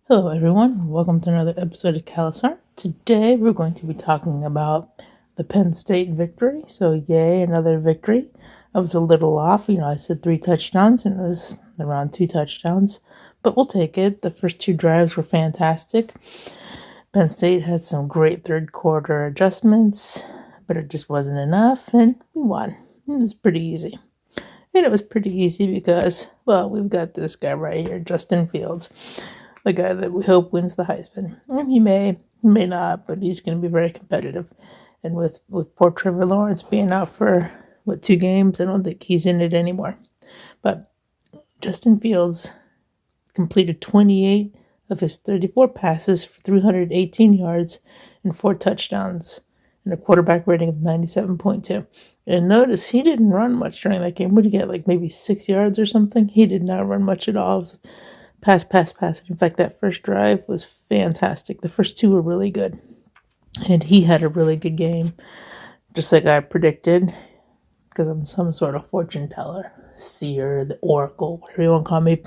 Hello everyone, welcome to another episode of Calisar. Today we're going to be talking about the Penn State victory. So yay, another victory. I was a little off, I said 3 touchdowns and it was around 2 touchdowns, but we'll take it. The first 2 drives were fantastic. Penn State had some great third quarter adjustments, but it just wasn't enough and we won. It was pretty easy. And it was pretty easy because, well, we've got this guy right here, Justin Fields, the guy that we hope wins the Heisman. And he may not, but he's going to be very competitive. And with poor Trevor Lawrence being out for, 2 games, I don't think he's in it anymore. But Justin Fields completed 28 of his 34 passes for 318 yards and 4 touchdowns and a quarterback rating of 97.2. And notice he didn't run much during that game. What did he get, like maybe 6 yards or something? He did not run much at all. It was pass. In fact, that first drive was fantastic. The first 2 were really good. And he had a really good game, just like I predicted, because I'm some sort of fortune teller, seer, the oracle, whatever you want to call me.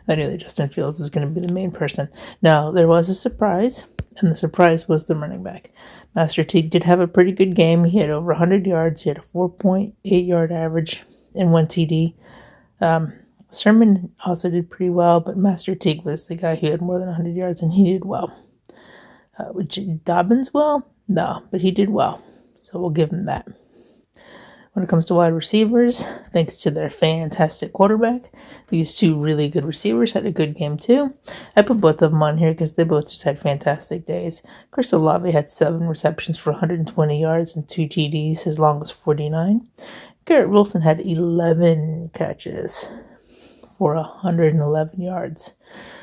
I knew that Justin Fields was going to be the main person. Now, there was a surprise, and the surprise was the running back. Master Teague did have a pretty good game. He had over 100 yards. He had a 4.8 yard average and 1 TD. Sermon also did pretty well, but Master Teague was the guy who had more than 100 yards, and he did well. Dobbins well? No, but he did well, so we'll give him that. When it comes to wide receivers, thanks to their fantastic quarterback, these 2 really good receivers had a good game too. I put both of them on here because they both just had fantastic days. Chris Olave had 7 receptions for 120 yards and 2 TDs, his longest 49. Garrett Wilson had 11 catches for 111 yards.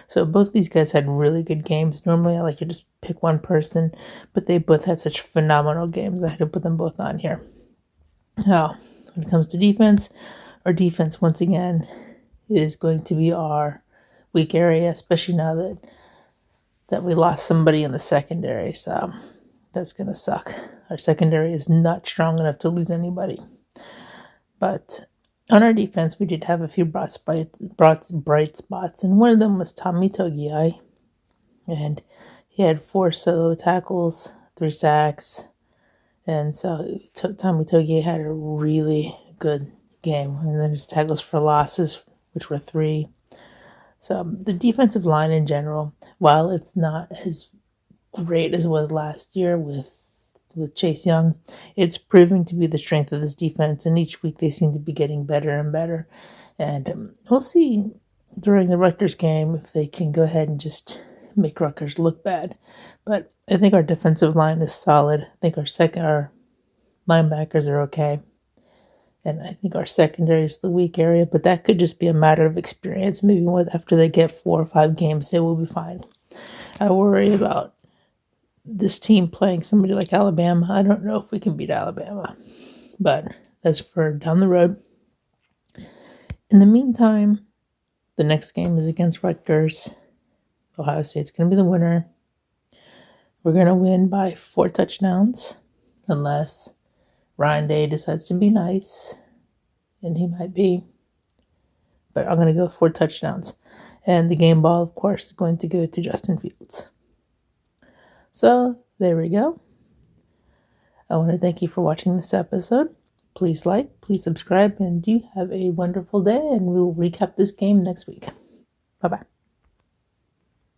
So both these guys had really good games. Normally I like to just pick one person, but they both had such phenomenal games. I had to put them both on here. Now, when it comes to defense, our defense once again is going to be our weak area, especially now that we lost somebody in the secondary. So that's going to suck. Our secondary is not strong enough to lose anybody. But on our defense, we did have a few bright spots, and one of them was Tommy Togiai, and he had 4 solo tackles, 3 sacks, and so Tommy Togiai had a really good game, and then his tackles for losses, which were 3. So the defensive line in general, while it's not as great as it was last year with Chase Young, it's proving to be the strength of this defense, and each week they seem to be getting better and better. And we'll see during the Rutgers game if they can go ahead and just make Rutgers look bad. But I think our defensive line is solid. I think our linebackers are okay. And I think our secondary is the weak area, but that could just be a matter of experience. Maybe after they get 4 or 5 games, they will be fine. I worry about this team playing somebody like Alabama. I don't know if we can beat Alabama, but that's for down the road. In the meantime, the next game is against Rutgers. Ohio State's going to be the winner. We're going to win by 4 touchdowns, unless Ryan Day decides to be nice, and he might be. But I'm going to go 4 touchdowns. And the game ball, of course, is going to go to Justin Fields. So, there we go. I want to thank you for watching this episode. Please like, please subscribe, and you have a wonderful day, and we will recap this game next week. Bye-bye.